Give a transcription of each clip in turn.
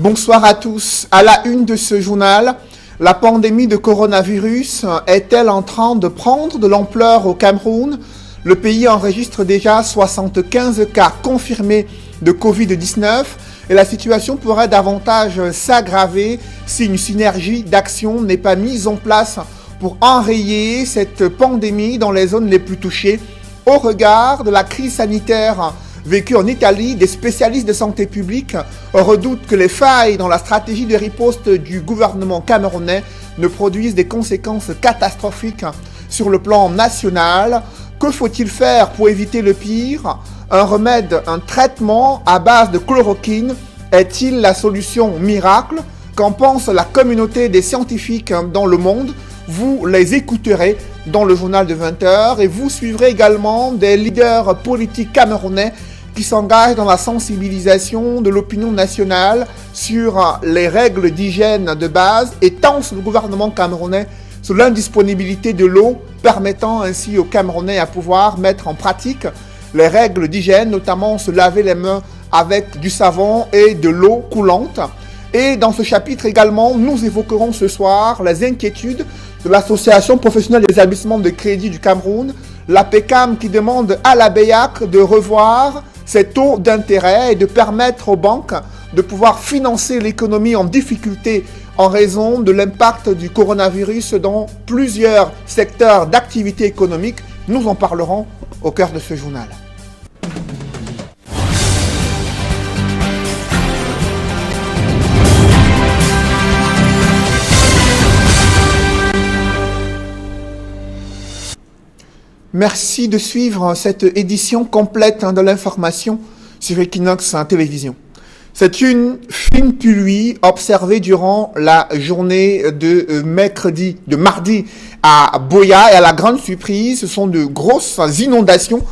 Bonsoir à tous. À la une de ce journal, la pandémie de coronavirus est-elle en train de prendre de l'ampleur au Cameroun? Le pays enregistre déjà 75 cas confirmés de Covid-19 et la situation pourrait davantage s'aggraver si une synergie d'action n'est pas mise en place pour enrayer cette pandémie dans les zones les plus touchées. Au regard de la crise sanitaire vécue en Italie, des spécialistes de santé publique redoutent que les failles dans la stratégie de riposte du gouvernement camerounais ne produisent des conséquences catastrophiques sur le plan national. Que faut-il faire pour éviter le pire? Un remède, un traitement à base de chloroquine est-il la solution miracle? Qu'en pense la communauté des scientifiques dans le monde? Vous les écouterez dans le journal de 20h et vous suivrez également des leaders politiques camerounais qui s'engagent dans la sensibilisation de l'opinion nationale sur les règles d'hygiène de base et tancent le gouvernement camerounais sur l'indisponibilité de l'eau, permettant ainsi aux Camerounais à pouvoir mettre en pratique les règles d'hygiène, notamment se laver les mains avec du savon et de l'eau coulante. Et dans ce chapitre également, nous évoquerons ce soir les inquiétudes de l'Association professionnelle des établissements de crédit du Cameroun, la PECAM, qui demande à la BEAC de revoir ses taux d'intérêt et de permettre aux banques de pouvoir financer l'économie en difficulté en raison de l'impact du coronavirus dans plusieurs secteurs d'activité économique. Nous en parlerons au cœur de ce journal. Merci de suivre cette édition complète de l'information sur Equinox Télévision. C'est une fine pluie observée durant la journée de mardi à Boya, et à la grande surprise, ce sont de grosses inondations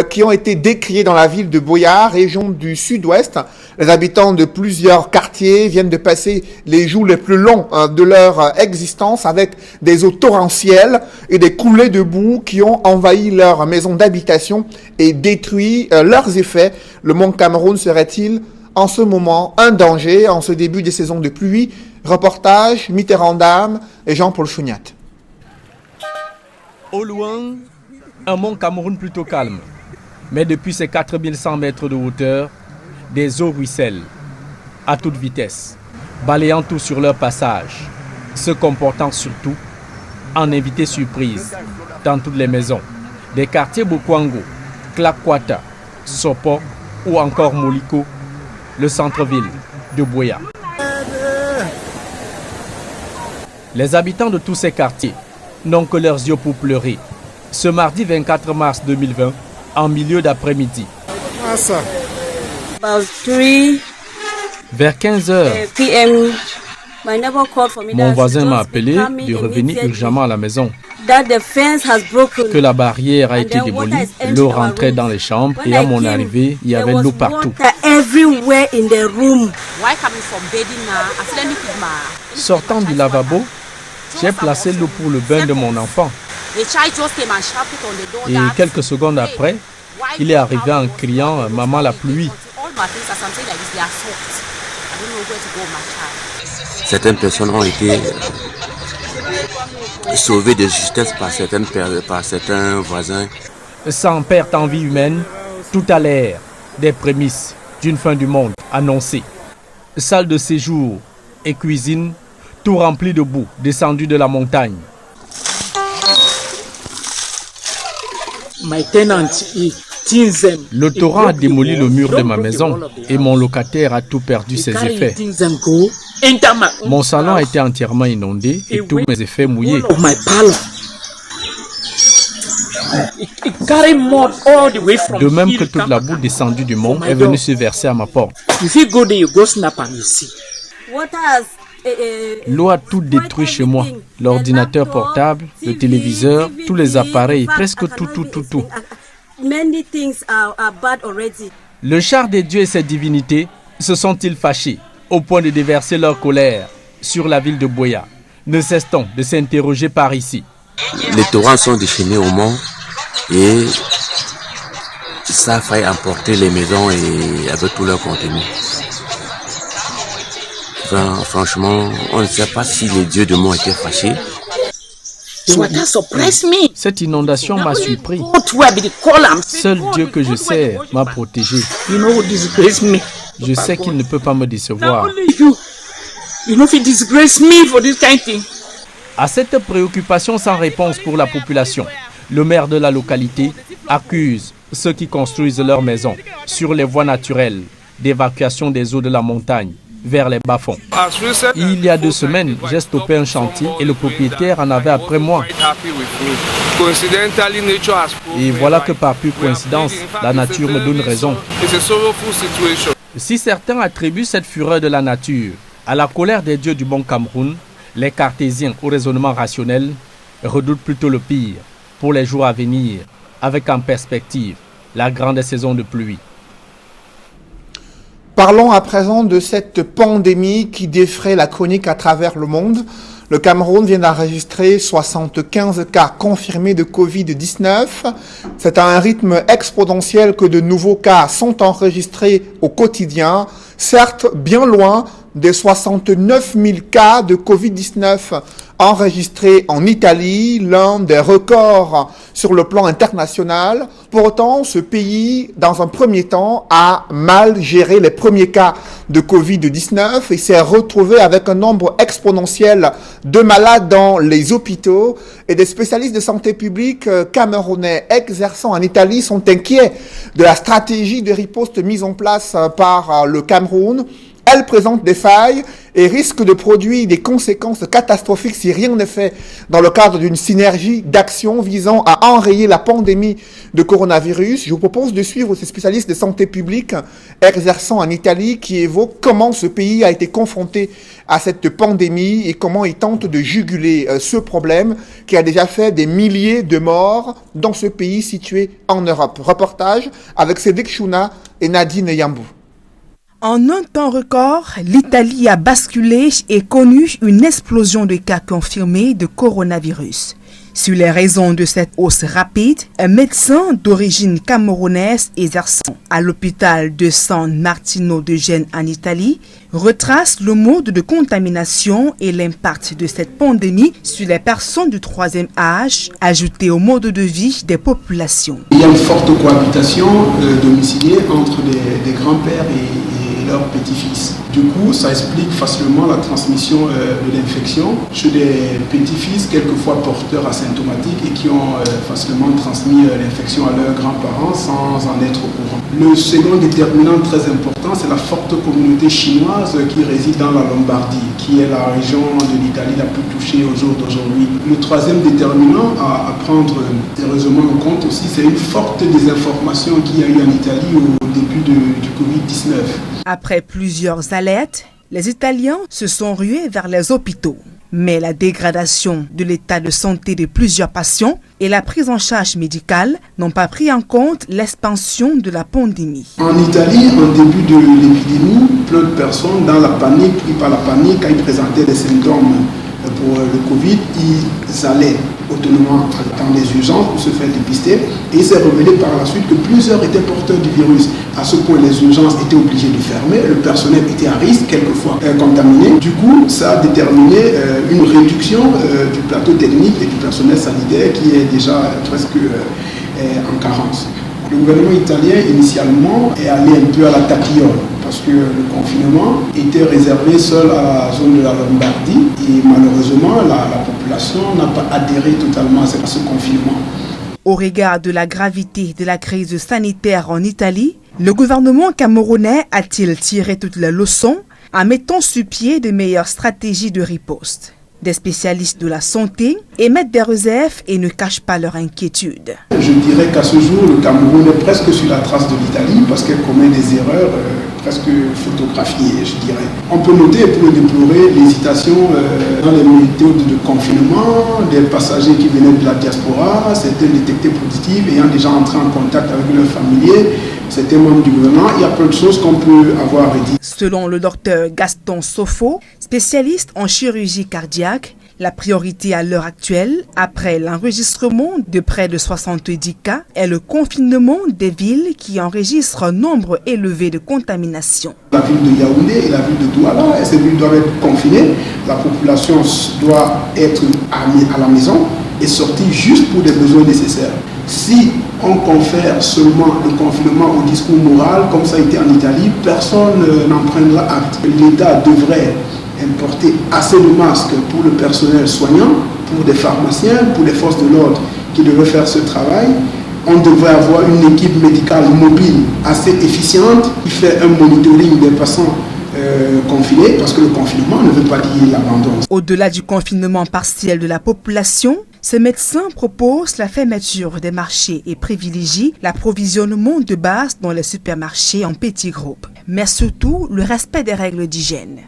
qui ont été décriées dans la ville de Boya, région du sud-ouest. Les habitants de plusieurs quartiers viennent de passer les jours les plus longs de leur existence avec des eaux torrentielles et des coulées de boue qui ont envahi leurs maisons d'habitation et détruit leurs effets. Le Mont Cameroun serait-il en ce moment un danger en ce début des saisons de pluie? Reportage Mitterrand d'Âme et Jean-Paul Chouniat. Au loin, un Mont Cameroun plutôt calme. Mais depuis ses 4100 mètres de hauteur, des eaux ruissellent à toute vitesse, balayant tout sur leur passage, se comportant surtout en invité surprise dans toutes les maisons des quartiers Bokwango, Klakwata, Sopo ou encore Moliko, le centre-ville de Boya. Les habitants de tous ces quartiers n'ont que leurs yeux pour pleurer. Ce mardi 24 mars 2020, en milieu d'après-midi. Vers 15h, mon voisin m'a appelé de revenir urgemment à la maison. Que la barrière a été démolie, l'eau rentrait dans les chambres et à mon arrivée, il y avait l'eau partout. Sortant du lavabo, j'ai placé l'eau pour le bain de mon enfant. Et quelques secondes après, il est arrivé en criant « Maman, la pluie ». Certaines personnes ont été sauvées de justesse par certains voisins. Sans perte en vie humaine, tout a l'air des prémices d'une fin du monde annoncée. Salle de séjour et cuisine, tout rempli de boue descendu de la montagne. Le torrent a démoli le mur de ma maison et mon locataire a tout perdu ses effets. Mon salon a été entièrement inondé et tous mes effets mouillés. De même que toute la boue descendue du mont est venue se verser à ma porte. L'eau a tout détruit chez moi. L'ordinateur portable, le téléviseur, tous les appareils, presque tout. Le char des dieux et ses divinités se sont-ils fâchés au point de déverser leur colère sur la ville de Boya? Ne cesse-t-on de s'interroger par ici? Les torrents sont déchaînés au mont et ça a failli emporter les maisons et avec tout leur contenu. Enfin, franchement, on ne sait pas si les dieux de Mo étaient fâchés. Cette inondation m'a surpris. Seul Dieu que je sers m'a protégé. Je sais qu'il ne peut pas me décevoir. À cette préoccupation sans réponse pour la population, le maire de la localité accuse ceux qui construisent leurs maisons sur les voies naturelles d'évacuation des eaux de la montagne vers les bas-fonds. Il y a 2 semaines, j'ai stoppé un chantier et le propriétaire en avait après moi. Et voilà que par pure coïncidence, la nature me donne raison. Si certains attribuent cette fureur de la nature à la colère des dieux du bon Cameroun, les cartésiens au raisonnement rationnel redoutent plutôt le pire pour les jours à venir, avec en perspective la grande saison de pluie. Parlons à présent de cette pandémie qui défraie la chronique à travers le monde. Le Cameroun vient d'enregistrer 75 cas confirmés de Covid-19. C'est à un rythme exponentiel que de nouveaux cas sont enregistrés au quotidien, certes bien loin des 69 000 cas de Covid-19 enregistrés en Italie, l'un des records sur le plan international. Pour autant, ce pays, dans un premier temps, a mal géré les premiers cas de Covid-19 et s'est retrouvé avec un nombre exponentiel de malades dans les hôpitaux. Et des spécialistes de santé publique camerounais exerçant en Italie sont inquiets de la stratégie de riposte mise en place par le Cameroun. Elle présente des failles et risque de produire des conséquences catastrophiques si rien n'est fait dans le cadre d'une synergie d'action visant à enrayer la pandémie de coronavirus. Je vous propose de suivre ces spécialistes de santé publique exerçant en Italie qui évoquent comment ce pays a été confronté à cette pandémie et comment il tente de juguler ce problème qui a déjà fait des milliers de morts dans ce pays situé en Europe. Reportage avec Cédric Chouna et Nadine Yambou. En un temps record, l'Italie a basculé et connu une explosion de cas confirmés de coronavirus. Sur les raisons de cette hausse rapide, un médecin d'origine camerounaise exerçant à l'hôpital de San Martino de Gênes en Italie retrace le mode de contamination et l'impact de cette pandémie sur les personnes du 3e âge, ajouté au mode de vie des populations. Il y a une forte cohabitation domiciliée entre des grands-pères et leurs petits-fils. Du coup, ça explique facilement la transmission de l'infection chez des petits-fils, quelquefois porteurs asymptomatiques et qui ont facilement transmis l'infection à leurs grands-parents sans en être au courant. Le second déterminant très important, c'est la forte communauté chinoise qui réside dans la Lombardie, qui est la région de l'Italie la plus touchée au jour d'aujourd'hui. Le troisième déterminant à prendre sérieusement en compte aussi, c'est une forte désinformation qu'il y a eu en Italie au début du Covid-19. Après plusieurs alertes, les Italiens se sont rués vers les hôpitaux. Mais la dégradation de l'état de santé de plusieurs patients et la prise en charge médicale n'ont pas pris en compte l'expansion de la pandémie. En Italie, au début de l'épidémie, plein de personnes dans la panique, pris par la panique, quand ils présentaient des symptômes pour le Covid, ils allaient autonomément dans les urgences pour se faire dépister et il s'est révélé par la suite que plusieurs étaient porteurs du virus. À ce point, les urgences étaient obligées de fermer, le personnel était à risque, quelquefois contaminé. Du coup, ça a déterminé une réduction du plateau technique et du personnel sanitaire qui est déjà presque en carence. Le gouvernement italien, initialement, est allé un peu à la taquiole parce que le confinement était réservé seul à la zone de la Lombardie et malheureusement, la population n'a pas adhéré totalement à ce confinement. Au regard de la gravité de la crise sanitaire en Italie, le gouvernement camerounais a-t-il tiré toutes les leçons en mettant sur pied de meilleures stratégies de riposte? Des spécialistes de la santé émettent des réserves et ne cachent pas leur inquiétude. Je dirais qu'à ce jour, le Cameroun est presque sur la trace de l'Italie parce qu'elle commet des erreurs presque photographiées, je dirais. On peut noter, pour le déplorer, l'hésitation dans les méthodes de confinement, des passagers qui venaient de la diaspora, certains détectés positifs ayant déjà entré en contact avec leurs familiers, certains membres du gouvernement. Il y a plein de choses qu'on peut avoir dit. Selon le docteur Gaston Sofo, spécialiste en chirurgie cardiaque, La priorité à l'heure actuelle, après l'enregistrement de près de 70 cas, est le confinement des villes qui enregistrent un nombre élevé de contaminations. La ville de Yaoundé et la ville de Douala, ces villes doivent être confinées. La population doit être à la maison et sortir juste pour des besoins nécessaires. Si on confère seulement le confinement au discours moral, comme ça a été en Italie, personne n'en prendra acte. L'État devrait importer assez de masques pour le personnel soignant, pour des pharmaciens, pour les forces de l'ordre qui devraient faire ce travail. On devrait avoir une équipe médicale mobile assez efficiente qui fait un monitoring des patients confinés, parce que le confinement ne veut pas dire l'abandon. Au-delà du confinement partiel de la population, ces médecins proposent la fermeture des marchés et privilégient l'approvisionnement de base dans les supermarchés en petits groupes, mais surtout le respect des règles d'hygiène.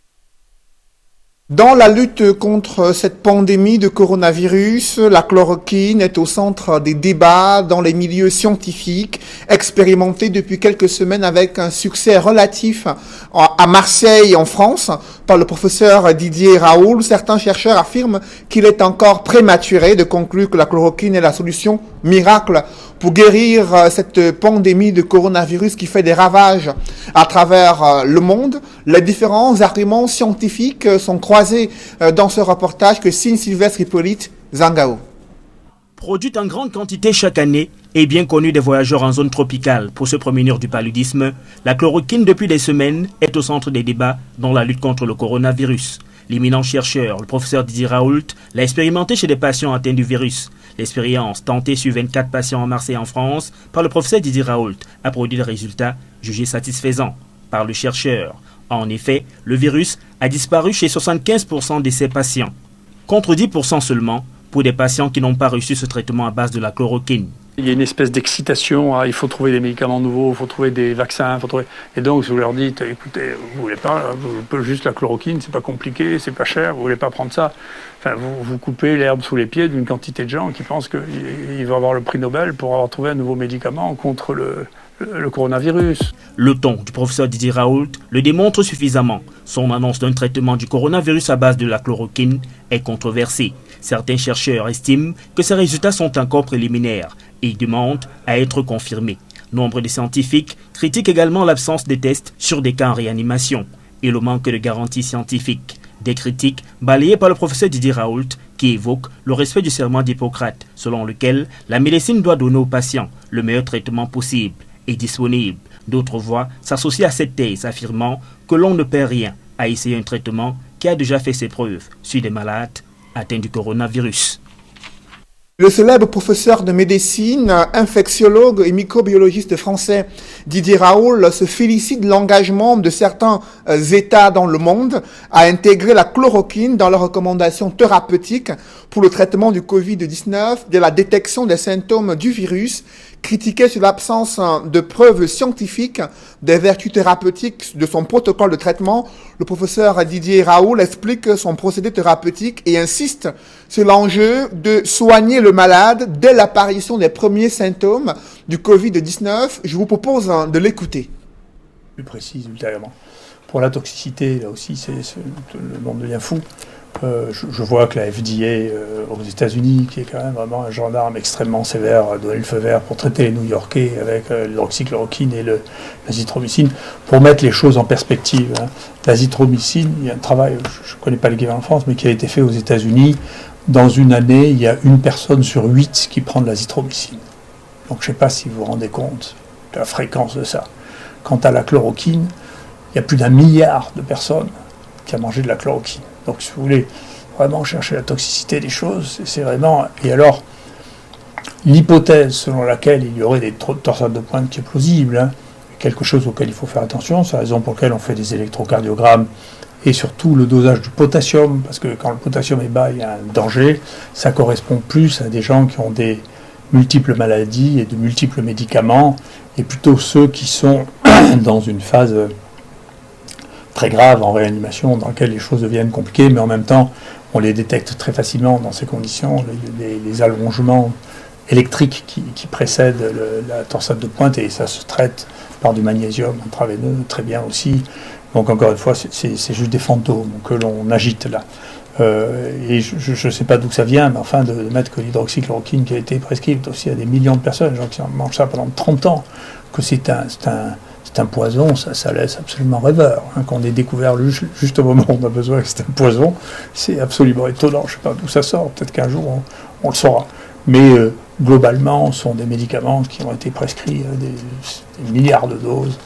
Dans la lutte contre cette pandémie de coronavirus, la chloroquine est au centre des débats dans les milieux scientifiques, expérimentée depuis quelques semaines avec un succès relatif à Marseille, en France, par le professeur Didier Raoult. Certains chercheurs affirment qu'il est encore prématuré de conclure que la chloroquine est la solution miracle pour guérir cette pandémie de coronavirus qui fait des ravages à travers le monde. Les différents arguments scientifiques sont croisés dans ce reportage que signe Sylvestre Hippolyte Zangao. Produite en grande quantité chaque année et bien connue des voyageurs en zone tropicale pour se prémunir du paludisme, la chloroquine depuis des semaines est au centre des débats dans la lutte contre le coronavirus. L'éminent chercheur, le professeur Didier Raoult, l'a expérimenté chez des patients atteints du virus. L'expérience, tentée sur 24 patients en Marseille et en France par le professeur Didier Raoult, a produit des résultats jugés satisfaisants par le chercheur. En effet, le virus a disparu chez 75% de ces patients, contre 10% seulement pour des patients qui n'ont pas reçu ce traitement à base de la chloroquine. Il y a une espèce d'excitation, il faut trouver des médicaments nouveaux, il faut trouver des vaccins, Et donc, vous leur dites, écoutez, vous voulez pas, juste la chloroquine, c'est pas compliqué, c'est pas cher, vous voulez pas prendre ça. Enfin, vous coupez l'herbe sous les pieds d'une quantité de gens qui pensent qu'ils vont avoir le prix Nobel pour avoir trouvé un nouveau médicament contre le coronavirus. Le ton du professeur Didier Raoult le démontre suffisamment. Son annonce d'un traitement du coronavirus à base de la chloroquine est controversée. Certains chercheurs estiment que ces résultats sont encore préliminaires et demandent à être confirmés. Nombre de scientifiques critiquent également l'absence de tests sur des cas en réanimation et le manque de garanties scientifiques. Des critiques balayées par le professeur Didier Raoult qui évoque le respect du serment d'Hippocrate, selon lequel la médecine doit donner aux patients le meilleur traitement possible et disponible. D'autres voix s'associent à cette thèse, affirmant que l'on ne perd rien à essayer un traitement qui a déjà fait ses preuves sur des malades atteints du coronavirus. Le célèbre professeur de médecine, infectiologue et microbiologiste français Didier Raoult se félicite de l'engagement de certains États dans le monde à intégrer la chloroquine dans leurs recommandations thérapeutiques pour le traitement du Covid-19, de la détection des symptômes du virus, critiqué sur l'absence de preuves scientifiques des vertus thérapeutiques de son protocole de traitement. Le professeur Didier Raoult explique son procédé thérapeutique et insiste sur l'enjeu de soigner le malade dès l'apparition des premiers symptômes du Covid-19. Je vous propose de l'écouter. Plus précise ultérieurement. Pour la toxicité, là aussi, le monde devient fou. Je vois que la FDA aux États-Unis, qui est quand même vraiment un gendarme extrêmement sévère, a donné le feu vert pour traiter les New-Yorkais avec l'hydroxychloroquine et l'azithromycine. Pour mettre les choses en perspective, l'azithromycine, il y a un travail, je ne connais pas l'équivalent en France, mais qui a été fait aux États-Unis. Dans une année, il y a 1 personne sur 8 qui prend de l'azithromycine. Donc je ne sais pas si vous vous rendez compte de la fréquence de ça. Quant à la chloroquine, il y a plus d'1 milliard de personnes qui ont mangé de la chloroquine. Donc, si vous voulez vraiment chercher la toxicité des choses, c'est vraiment... Et alors, l'hypothèse selon laquelle il y aurait des torsades de pointe qui est plausible, quelque chose auquel il faut faire attention, c'est la raison pour laquelle on fait des électrocardiogrammes, et surtout le dosage du potassium, parce que quand le potassium est bas, il y a un danger. Ça correspond plus à des gens qui ont des multiples maladies et de multiples médicaments, et plutôt ceux qui sont dans une phase très grave en réanimation, dans laquelle les choses deviennent compliquées, mais en même temps, on les détecte très facilement dans ces conditions, les allongements électriques qui précèdent la torsade de pointe, et ça se traite par du magnésium intraveineux très bien aussi. Donc encore une fois, c'est juste des fantômes que l'on agite là. Et je ne sais pas d'où ça vient, mais enfin, de mettre que l'hydroxychloroquine qui a été prescrite aussi à des millions de personnes, gens qui en mangent ça pendant 30 ans, que c'est un poison, ça laisse absolument rêveur. Hein, qu'on ait découvert juste au moment où on a besoin que c'est un poison, c'est absolument étonnant. Je ne sais pas d'où ça sort, peut-être qu'un jour on le saura. Mais globalement, ce sont des médicaments qui ont été prescrits des milliards de doses.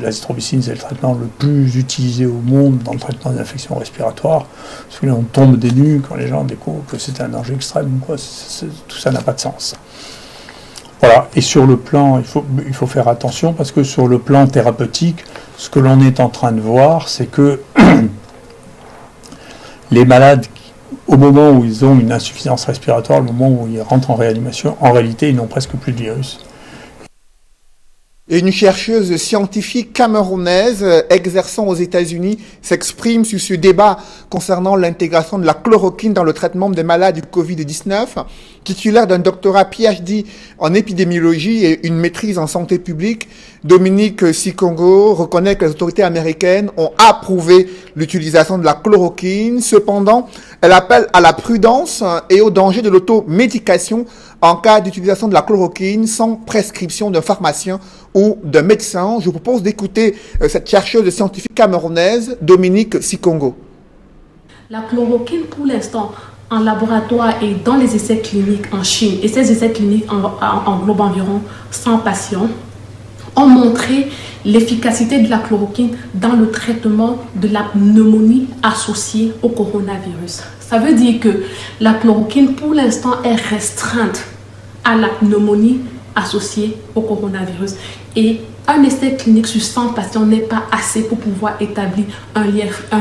L'azithromycine, c'est le traitement le plus utilisé au monde dans le traitement des infections respiratoires. Parce que là, on tombe des nues quand les gens découvrent que c'est un danger extrême. Quoi. Tout ça n'a pas de sens. Voilà. Et sur le plan, il faut faire attention parce que sur le plan thérapeutique, ce que l'on est en train de voir, c'est que les malades, au moment où ils ont une insuffisance respiratoire, au moment où ils rentrent en réanimation, en réalité, ils n'ont presque plus de virus. Une chercheuse scientifique camerounaise exerçant aux États-Unis s'exprime sur ce débat concernant l'intégration de la chloroquine dans le traitement des malades du Covid-19. Titulaire d'un doctorat PhD en épidémiologie et une maîtrise en santé publique, Dominique Sikongo reconnaît que les autorités américaines ont approuvé l'utilisation de la chloroquine. Cependant, elle appelle à la prudence et au danger de l'automédication en cas d'utilisation de la chloroquine sans prescription d'un pharmacien ou d'un médecin. Je vous propose d'écouter cette chercheuse scientifique camerounaise, Dominique Sikongo. La chloroquine, pour l'instant, en laboratoire et dans les essais cliniques en Chine, et ces essais cliniques englobent environ 100 patients, ont montré l'efficacité de la chloroquine dans le traitement de la pneumonie associée au coronavirus. Ça veut dire que la chloroquine, pour l'instant, est restreinte à la pneumonie associée au coronavirus. Et un essai clinique sur 100 patients n'est pas assez pour pouvoir établir un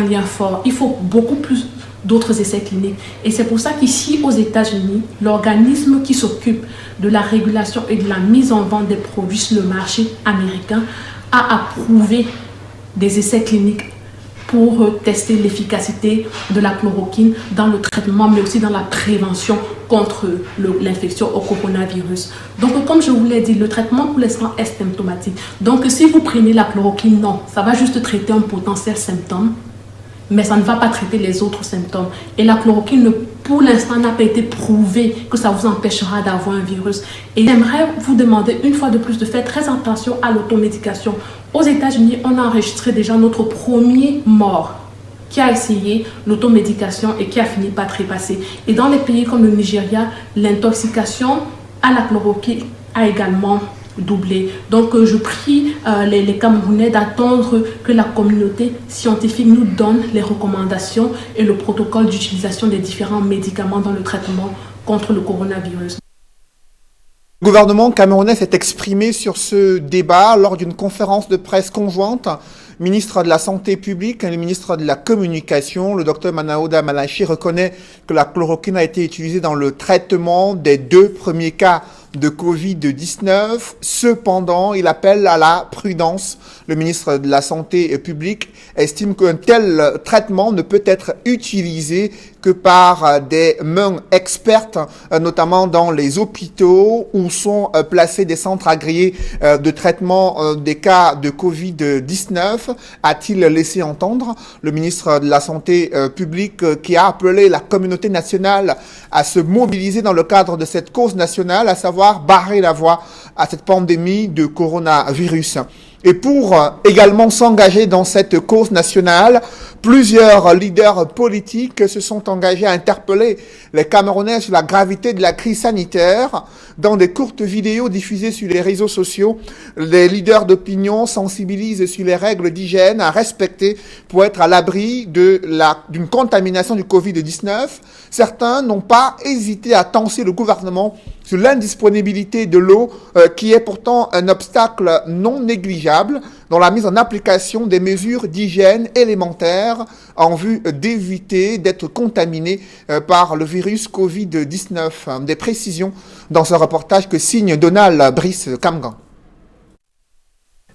lien fort. Il faut beaucoup plus d'autres essais cliniques. Et c'est pour ça qu'ici, aux États-Unis, l'organisme qui s'occupe de la régulation et de la mise en vente des produits sur le marché américain a approuvé des essais cliniques pour tester l'efficacité de la chloroquine dans le traitement, mais aussi dans la prévention contre l'infection au coronavirus. Donc, comme je vous l'ai dit, le traitement pour l'instant est symptomatique. Donc, si vous prenez la chloroquine, non, ça va juste traiter un potentiel symptôme, mais ça ne va pas traiter les autres symptômes. Et la chloroquine, pour l'instant, n'a pas été prouvé que ça vous empêchera d'avoir un virus. Et j'aimerais vous demander une fois de plus de faire très attention à l'automédication. Aux États-Unis, on a enregistré déjà notre premier mort qui a essayé l'automédication et qui a fini par trépasser. Et dans les pays comme le Nigeria, l'intoxication à la chloroquine a également doublé. Donc je prie les Camerounais d'attendre que la communauté scientifique nous donne les recommandations et le protocole d'utilisation des différents médicaments dans le traitement contre le coronavirus. Le gouvernement camerounais s'est exprimé sur ce débat lors d'une conférence de presse conjointe. Ministre de la Santé publique et le ministre de la Communication, le docteur Manaouda Malachi, reconnaît que la chloroquine a été utilisée dans le traitement des 2 premiers cas de Covid-19. Cependant, il appelle à la prudence. Le ministre de la Santé publique estime qu'un tel traitement ne peut être utilisé que par des mains expertes, notamment dans les hôpitaux où sont placés des centres agréés de traitement des cas de Covid-19, a-t-il laissé entendre. Le ministre de la Santé publique qui a appelé la communauté nationale à se mobiliser dans le cadre de cette cause nationale, à savoir barrer la voie à cette pandémie de coronavirus. Et pour également s'engager dans cette cause nationale, plusieurs leaders politiques se sont engagés à interpeller les Camerounais sur la gravité de la crise sanitaire. Dans des courtes vidéos diffusées sur les réseaux sociaux, les leaders d'opinion sensibilisent sur les règles d'hygiène à respecter pour être à l'abri d'une contamination du Covid-19. Certains n'ont pas hésité à tancer le gouvernement sur l'indisponibilité de l'eau, qui est pourtant un obstacle non négligeable dans la mise en application des mesures d'hygiène élémentaires en vue d'éviter d'être contaminé par le virus Covid-19. Des précisions dans ce reportage que signe Donald Brice Kamgan.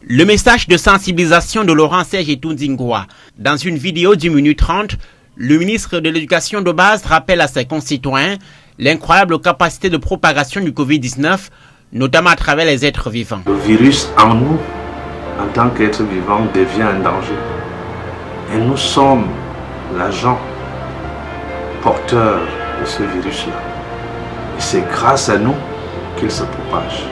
Le message de sensibilisation de Laurent Serge Etundingwa. Dans une vidéo d'1 minute 30, le ministre de l'Éducation de base rappelle à ses concitoyens l'incroyable capacité de propagation du Covid-19, notamment à travers les êtres vivants. Le virus en nous, en tant qu'être vivant, devient un danger. Et nous sommes l'agent porteur de ce virus-là. Et c'est grâce à nous qu'il se propage.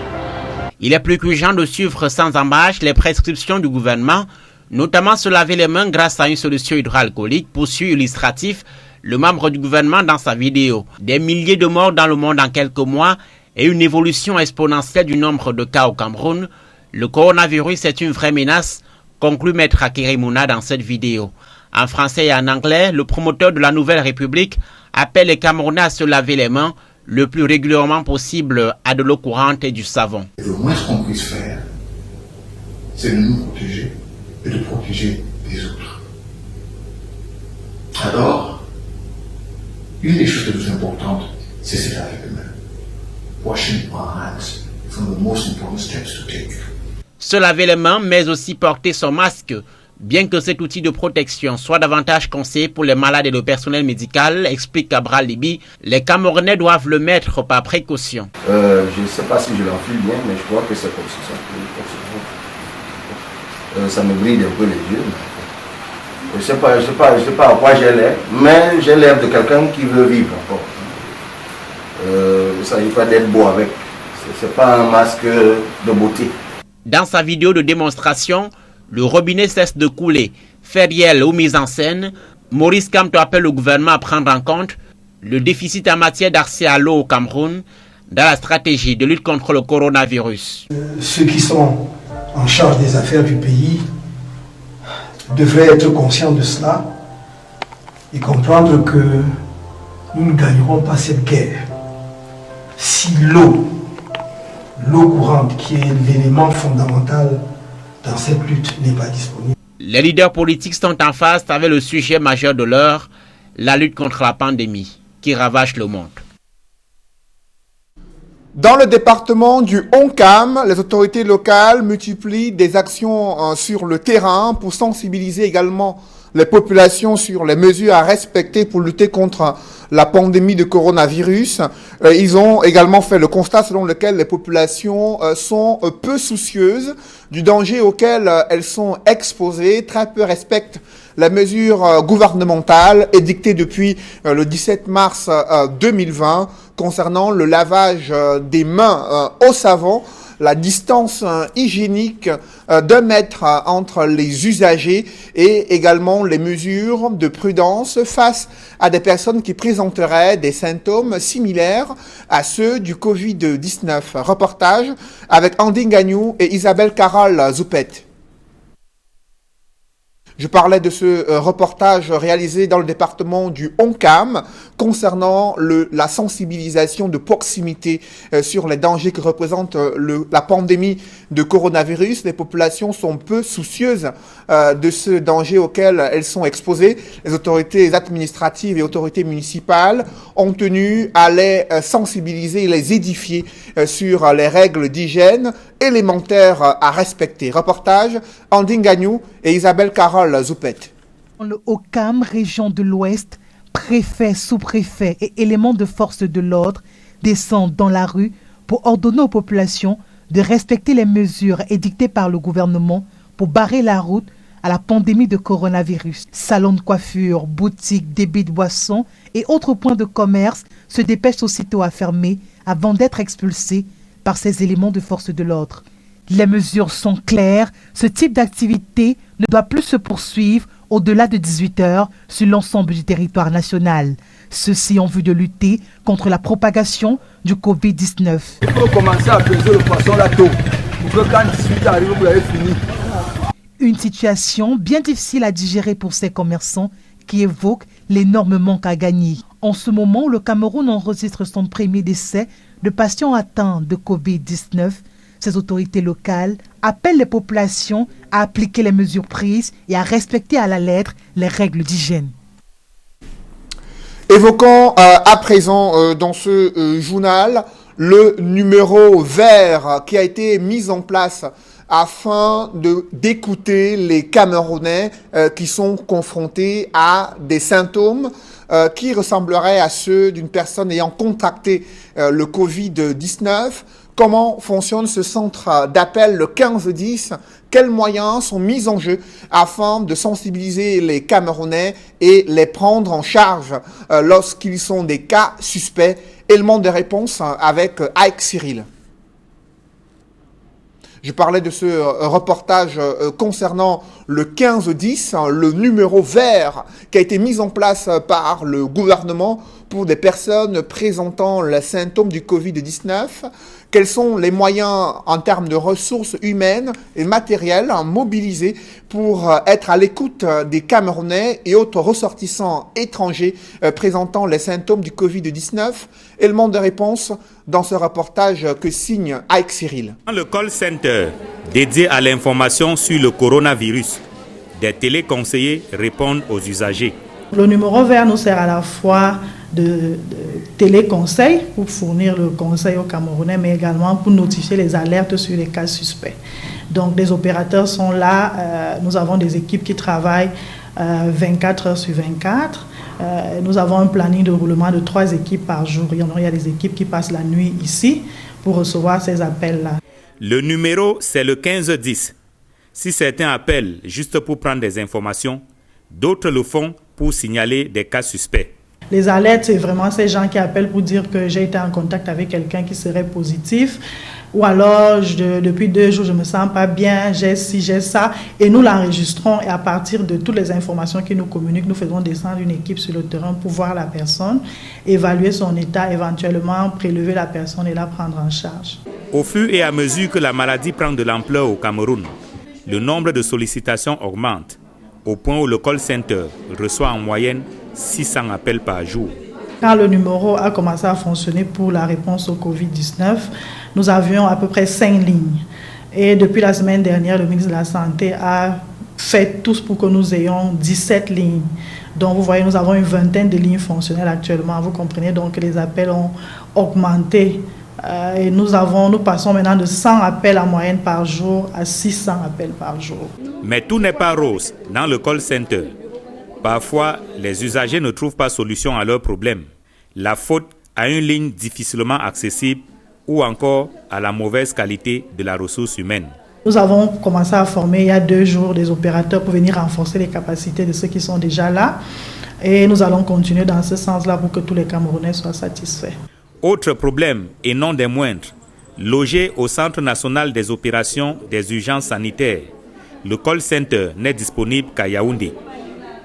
Il est plus qu'urgent de suivre sans embâche les prescriptions du gouvernement, notamment se laver les mains grâce à une solution hydroalcoolique, poursuit illustratif le membre du gouvernement dans sa vidéo. Des milliers de morts dans le monde en quelques mois et une évolution exponentielle du nombre de cas au Cameroun. Le coronavirus est une vraie menace, conclut Maître Akerimuna dans cette vidéo. En français et en anglais, le promoteur de la Nouvelle République appelle les Camerounais à se laver les mains le plus régulièrement possible à de l'eau courante et du savon. Le moins qu'on puisse faire, c'est de nous protéger et de protéger les autres. Alors, une des choses les plus importantes, c'est se laver les mains. Washing our hands is one of the most important steps to take. Se laver les mains, mais aussi porter son masque, bien que cet outil de protection soit davantage conseillé pour les malades et le personnel médical, explique Cabral Libi, les Camerounais doivent le mettre par précaution. Je ne sais pas si je l'enfile bien, mais je crois que c'est comme ça. Ça me brille un peu les yeux. Je ne sais pas à quoi j'ai l'air, mais j'ai l'air de quelqu'un qui veut vivre encore. Il ne s'agit pas d'être beau avec. Ce n'est pas un masque de beauté. Dans sa vidéo de démonstration, le robinet cesse de couler. Fériel ou mise en scène, Maurice Kamto appelle le gouvernement à prendre en compte le déficit en matière d'accès à l'eau au Cameroun dans la stratégie de lutte contre le coronavirus. Ceux qui sont en charge des affaires du pays devraient être conscients de cela et comprendre que nous ne gagnerons pas cette guerre si l'eau courante, qui est l'élément fondamental dans cette lutte, n'est pas disponible. Les leaders politiques sont en face avec le sujet majeur de l'heure, la lutte contre la pandémie qui ravage le monde. Dans le département du Oncam, les autorités locales multiplient des actions sur le terrain pour sensibiliser également les populations sur les mesures à respecter pour lutter contre la pandémie de coronavirus. Ils ont également fait le constat selon lequel les populations sont peu soucieuses du danger auquel elles sont exposées, très peu respectent les mesures gouvernementales édictées depuis le 17 mars 2020 concernant le lavage des mains au savon, la distance hygiénique d'1 mètre entre les usagers et également les mesures de prudence face à des personnes qui présenteraient des symptômes similaires à ceux du Covid-19. Reportage avec Andine Gagnou et Isabelle Carole Zoupet. Je parlais de ce reportage réalisé dans le département du Oncam concernant la sensibilisation de proximité sur les dangers que représente la pandémie de coronavirus. Les populations sont peu soucieuses de ce danger auquel elles sont exposées. Les autorités administratives et autorités municipales ont tenu à les sensibiliser et les édifier sur les règles d'hygiène élémentaires à respecter. Reportage Andine Gagnou et Isabelle Carole Zoupet. Dans le Oncam, région de l'Ouest, préfets, sous-préfets et éléments de force de l'ordre descendent dans la rue pour ordonner aux populations de respecter les mesures édictées par le gouvernement pour barrer la route à la pandémie de coronavirus. Salons de coiffure, boutiques, débits de boissons et autres points de commerce se dépêchent aussitôt à fermer avant d'être expulsés par ces éléments de force de l'ordre. Les mesures sont claires, ce type d'activité ne doit plus se poursuivre au-delà de 18 heures sur l'ensemble du territoire national. Ceci en vue de lutter contre la propagation du Covid-19. Il faut commencer à peser le poisson là tôt, pour que quand 18 arrive, vous l'avez fini. Une situation bien difficile à digérer pour ces commerçants qui évoquent l'énorme manque à gagner. En ce moment, le Cameroun enregistre son premier décès de patients atteints de Covid-19. Ces autorités locales appellent les populations à appliquer les mesures prises et à respecter à la lettre les règles d'hygiène. Évoquons à présent dans ce journal le numéro vert qui a été mis en place afin d'écouter les Camerounais qui sont confrontés à des symptômes qui ressembleraient à ceux d'une personne ayant contracté le Covid-19. Comment fonctionne ce centre d'appel, le 1510? Quels moyens sont mis en jeu afin de sensibiliser les Camerounais et les prendre en charge lorsqu'ils sont des cas suspects? Élément de réponse avec Ike Cyril. Je parlais de ce reportage concernant le 1510, le numéro vert qui a été mis en place par le gouvernement pour des personnes présentant les symptômes du Covid-19. Quels sont les moyens en termes de ressources humaines et matérielles mobilisés pour être à l'écoute des Camerounais et autres ressortissants étrangers présentant les symptômes du Covid-19? Élément de réponse dans ce reportage que signe Ike Cyril. Dans le call center dédié à l'information sur le coronavirus, des téléconseillers répondent aux usagers. Le numéro vert nous sert à la fois de téléconseil pour fournir le conseil aux Camerounais, mais également pour notifier les alertes sur les cas suspects. Donc les opérateurs sont là, nous avons des équipes qui travaillent 24 heures sur 24. Nous avons un planning de roulement de 3 équipes par jour. Il y a des équipes qui passent la nuit ici pour recevoir ces appels-là. Le numéro, c'est le 1510. Si certains appellent juste pour prendre des informations, d'autres le font pour signaler des cas suspects. Les alertes, c'est vraiment ces gens qui appellent pour dire que j'ai été en contact avec quelqu'un qui serait positif, ou alors depuis 2 jours je me sens pas bien, j'ai ci, j'ai ça, et nous l'enregistrons, et à partir de toutes les informations qu'ils nous communiquent, nous faisons descendre une équipe sur le terrain pour voir la personne, évaluer son état, éventuellement prélever la personne et la prendre en charge. Au fur et à mesure que la maladie prend de l'ampleur au Cameroun, le nombre de sollicitations augmente, au point où le call center reçoit en moyenne 600 appels par jour. Quand le numéro a commencé à fonctionner pour la réponse au Covid-19, nous avions à peu près 5 lignes. Et depuis la semaine dernière, le ministre de la Santé a fait tout pour que nous ayons 17 lignes. Donc vous voyez, nous avons une vingtaine de lignes fonctionnelles actuellement. Vous comprenez donc que les appels ont augmenté. Et nous passons maintenant de 100 appels en moyenne par jour à 600 appels par jour. Mais tout n'est pas rose dans le call center. Parfois, les usagers ne trouvent pas solution à leurs problèmes. La faute à une ligne difficilement accessible ou encore à la mauvaise qualité de la ressource humaine. Nous avons commencé à former il y a 2 jours des opérateurs pour venir renforcer les capacités de ceux qui sont déjà là. Et nous allons continuer dans ce sens-là pour que tous les Camerounais soient satisfaits. Autre problème, et non des moindres, logé au Centre national des opérations des urgences sanitaires, le call center n'est disponible qu'à Yaoundé.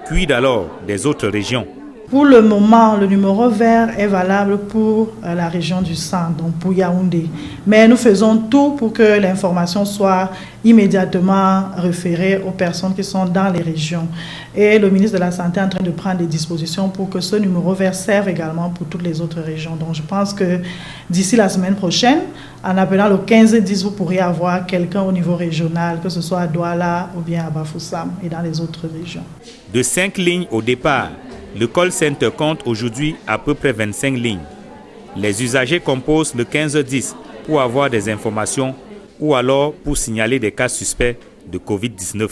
Quid alors des autres régions? Pour le moment, le numéro vert est valable pour la région du centre, donc pour Yaoundé. Mais nous faisons tout pour que l'information soit immédiatement référée aux personnes qui sont dans les régions. Et le ministre de la Santé est en train de prendre des dispositions pour que ce numéro vert serve également pour toutes les autres régions. Donc je pense que d'ici la semaine prochaine, en appelant le 1510, vous pourriez avoir quelqu'un au niveau régional, que ce soit à Douala ou bien à Bafoussam et dans les autres régions. De 5 lignes au départ, le call center compte aujourd'hui à peu près 25 lignes. Les usagers composent le 1510 pour avoir des informations ou alors pour signaler des cas suspects de Covid-19.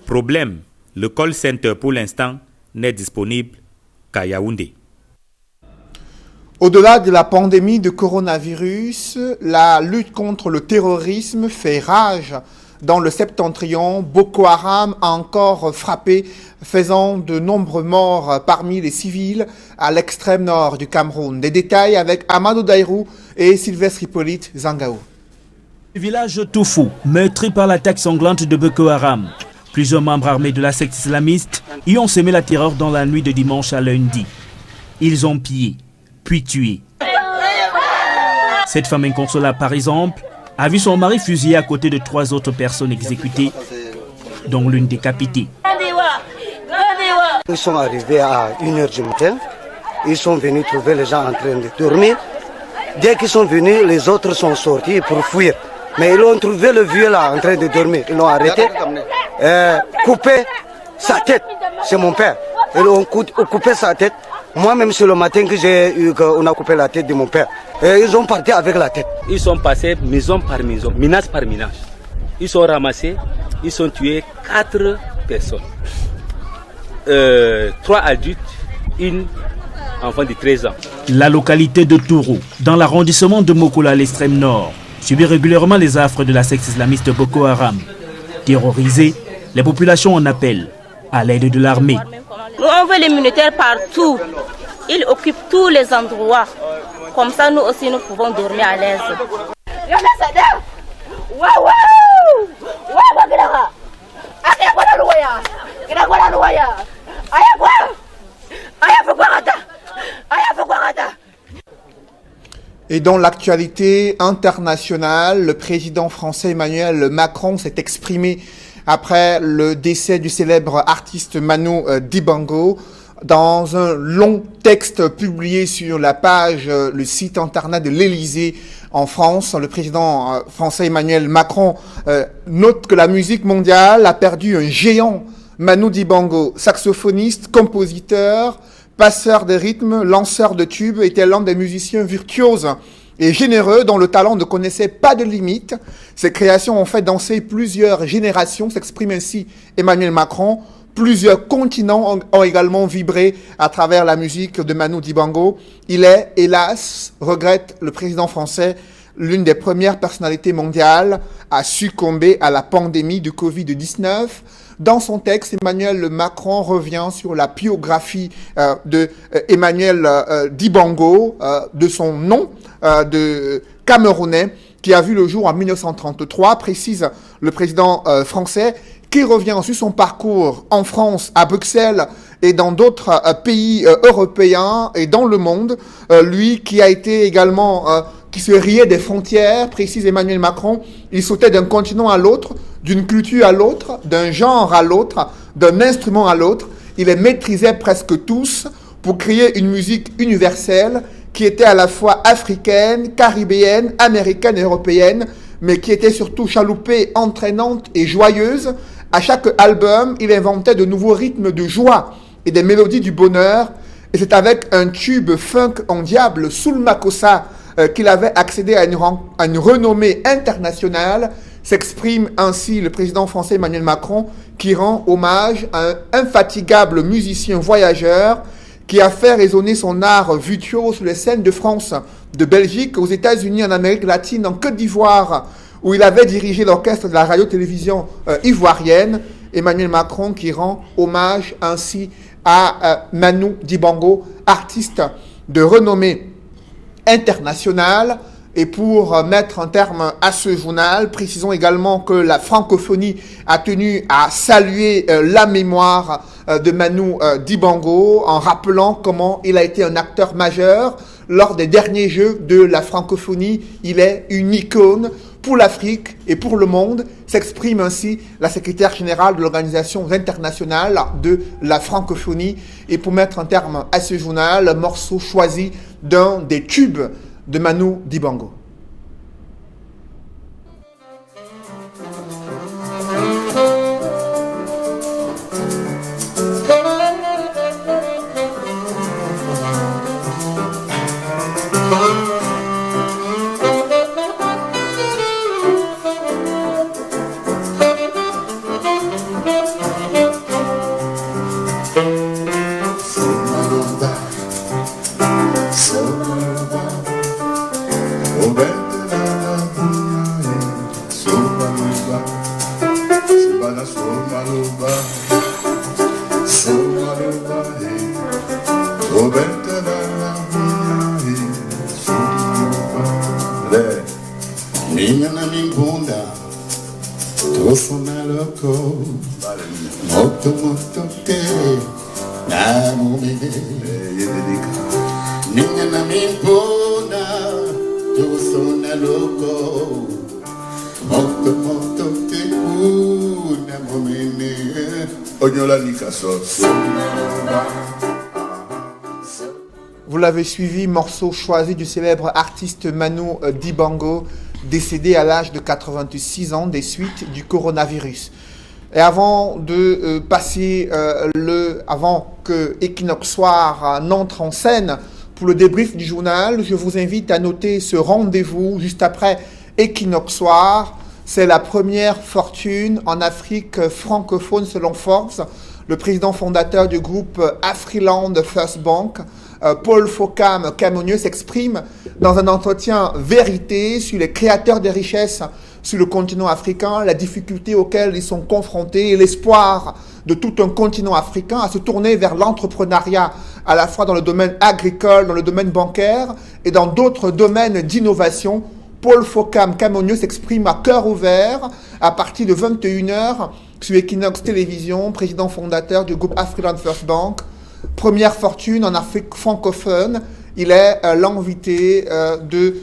Problème, le call center pour l'instant n'est disponible qu'à Yaoundé. Au-delà de la pandémie de coronavirus, la lutte contre le terrorisme fait rage. Dans le septentrion, Boko Haram a encore frappé, faisant de nombreux morts parmi les civils à l'extrême nord du Cameroun. Des détails avec Amadou Daïrou et Sylvestre Hippolyte Zangao. Le village Toufou, meurtri par l'attaque sanglante de Boko Haram. Plusieurs membres armés de la secte islamiste y ont semé la terreur dans la nuit de dimanche à lundi. Ils ont pillé, puis tué. Cette femme inconsolable, par exemple, a vu son mari fusillé à côté de 3 autres personnes exécutées, dont l'une décapitée. Ils sont arrivés à 1h du matin. Ils sont venus trouver les gens en train de dormir. Dès qu'ils sont venus, les autres sont sortis pour fuir. Mais ils ont trouvé le vieux là en train de dormir. Ils l'ont arrêté, coupé sa tête. C'est mon père. Ils ont coupé sa tête. Moi-même, c'est le matin que j'ai eu qu'on a coupé la tête de mon père. Et ils ont parti avec la tête. Ils sont passés maison par maison, ménage par ménage. Ils sont ramassés, ils ont tué 4 personnes. 3 adultes, une enfant de 13 ans. La localité de Tourou, dans l'arrondissement de Mokola à l'extrême nord, subit régulièrement les affres de la secte islamiste Boko Haram. Terrorisées, les populations en appellent à l'aide de l'armée. Nous, on veut les militaires partout. Ils occupent tous les endroits. Comme ça, nous aussi, nous pouvons dormir à l'aise. Et dans l'actualité internationale, le président français Emmanuel Macron s'est exprimé après le décès du célèbre artiste Manu Dibango. Dans un long texte publié sur la page, le site internet de l'Élysée en France, le président français Emmanuel Macron note que la musique mondiale a perdu un géant, Manu Dibango, saxophoniste, compositeur, passeur de rythme, lanceur de tubes, était l'un des musiciens virtuoses et généreux dont le talent ne connaissait pas de limite. Ses créations ont fait danser plusieurs générations, s'exprime ainsi Emmanuel Macron. Plusieurs continents ont également vibré à travers la musique de Manu Dibango. Il est, hélas, regrette le président français, l'une des premières personnalités mondiales à succomber à la pandémie de Covid-19. Dans son texte, Emmanuel Macron revient sur la biographie de Emmanuel Dibango, de son nom de Camerounais, qui a vu le jour en 1933, précise le président français, qui revient sur son parcours en France, à Bruxelles et dans d'autres pays européens et dans le monde. Lui qui a été également, qui se riait des frontières, précise Emmanuel Macron, il sautait d'un continent à l'autre, d'une culture à l'autre, d'un genre à l'autre, d'un instrument à l'autre. Il les maîtrisait presque tous pour créer une musique universelle qui était à la fois africaine, caribéenne, américaine et européenne, mais qui était surtout chaloupée, entraînante et joyeuse. À chaque album, il inventait de nouveaux rythmes de joie et des mélodies du bonheur. Et c'est avec un tube funk en diable, Soul Makossa, qu'il avait accédé à une renommée internationale. S'exprime ainsi le président français Emmanuel Macron, qui rend hommage à un infatigable musicien voyageur qui a fait résonner son art virtuose sur les scènes de France, de Belgique, aux États-Unis, en Amérique latine, en Côte d'Ivoire, où il avait dirigé l'orchestre de la radio-télévision ivoirienne. Emmanuel Macron qui rend hommage ainsi à Manu Dibango, artiste de renommée internationale. Et pour mettre un terme à ce journal, précisons également que la francophonie a tenu à saluer la mémoire de Manu Dibango en rappelant comment il a été un acteur majeur lors des derniers Jeux de la francophonie. Il est une icône pour l'Afrique et pour le monde, s'exprime ainsi la secrétaire générale de l'Organisation internationale de la francophonie. Et pour mettre un terme à ce journal, un morceau choisi d'un des tubes de Manu Dibango. Vous l'avez suivi, morceau choisi du célèbre artiste Manu Dibango, décédé à l'âge de 86 ans des suites du coronavirus. Et avant de passer avant que Equinox Soir n'entre en scène pour le débrief du journal, je vous invite à noter ce rendez-vous juste après Equinox Soir. C'est la première fortune en Afrique francophone selon Forbes. Le président fondateur du groupe Afriland First Bank Paul Fokam Kamonieu s'exprime dans un entretien vérité sur les créateurs des richesses sur le continent africain, la difficulté auxquelles ils sont confrontés et l'espoir de tout un continent africain à se tourner vers l'entrepreneuriat, à la fois dans le domaine agricole, dans le domaine bancaire et dans d'autres domaines d'innovation. Paul Fokam Kamonieu s'exprime à cœur ouvert à partir de 21h sur Equinox Télévision, président fondateur du groupe Afriland First Bank, première fortune en Afrique francophone. Il est l'invité de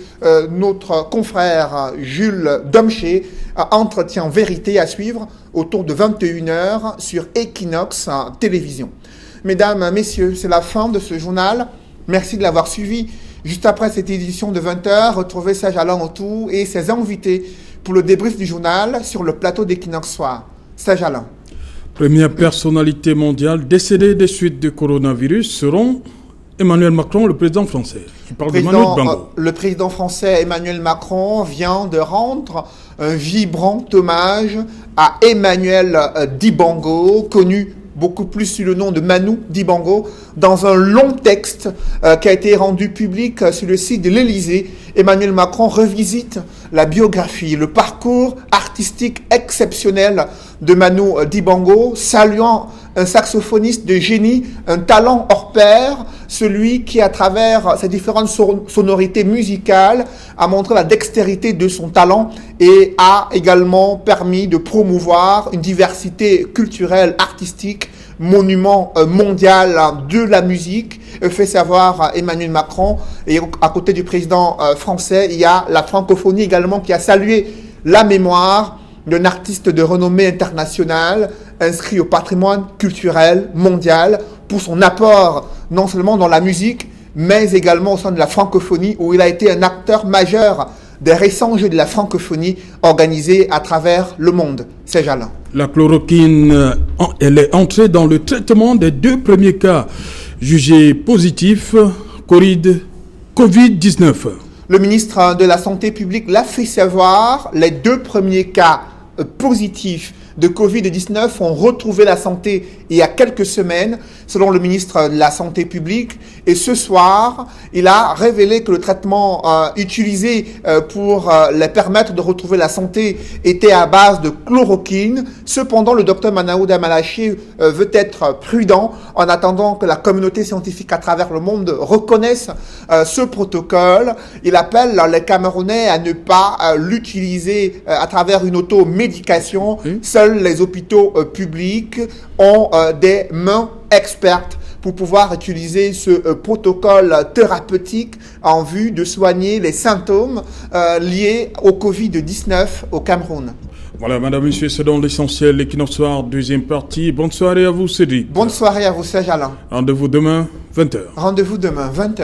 notre confrère Jules Domché, entretien vérité à suivre autour de 21h sur Equinox Télévision. Mesdames, messieurs, c'est la fin de ce journal. Merci de l'avoir suivi. Juste après cette édition de 20h, retrouvez Serge Alain Autou et ses invités pour le débrief du journal sur le plateau d'Equinox Soir. Serge Alain. Première personnalité mondiale décédée des suites du coronavirus seront Emmanuel Macron, le président français. Je parle d'Emmanuel Bango. Le président français Emmanuel Macron vient de rendre un vibrant hommage à Emmanuel Dibango, connu beaucoup plus sous le nom de Manu Dibango, dans un long texte qui a été rendu public sur le site de l'Élysée. Emmanuel Macron revisite la biographie, le parcours artistique exceptionnel de Manu Dibango, saluant un saxophoniste de génie, un talent hors pair, celui qui, à travers ses différentes sonorités musicales, a montré la dextérité de son talent et a également permis de promouvoir une diversité culturelle, artistique, monument mondial de la musique, fait savoir Emmanuel Macron. Et à côté du président français, il y a la francophonie également qui a salué la mémoire d'un artiste de renommée internationale inscrit au patrimoine culturel mondial pour son apport non seulement dans la musique, mais également au sein de la francophonie, où il a été un acteur majeur des récents Jeux de la francophonie organisés à travers le monde. C'est Alain. La chloroquine, elle est entrée dans le traitement des 2 premiers cas jugés positifs Covid-19. Le ministre de la Santé publique l'a fait savoir, les 2 premiers cas positifs de Covid-19 ont retrouvé la santé il y a quelques semaines, selon le ministre de la Santé publique. Et ce soir, il a révélé que le traitement utilisé pour les permettre de retrouver la santé était à base de chloroquine. Cependant, le docteur Manaouda Malaché veut être prudent en attendant que la communauté scientifique à travers le monde reconnaisse ce protocole. Il appelle les Camerounais à ne pas l'utiliser à travers une automédication. Seuls les hôpitaux publics ont des mains expertes pour pouvoir utiliser ce protocole thérapeutique en vue de soigner les symptômes liés au Covid-19 au Cameroun. Voilà, madame, monsieur, c'est donc l'essentiel. L'Equinox Soir, deuxième partie. Bonne soirée à vous, Cédric. Bonne soirée à vous, Serge Alain. Rendez-vous demain, 20h. Rendez-vous demain, 20h.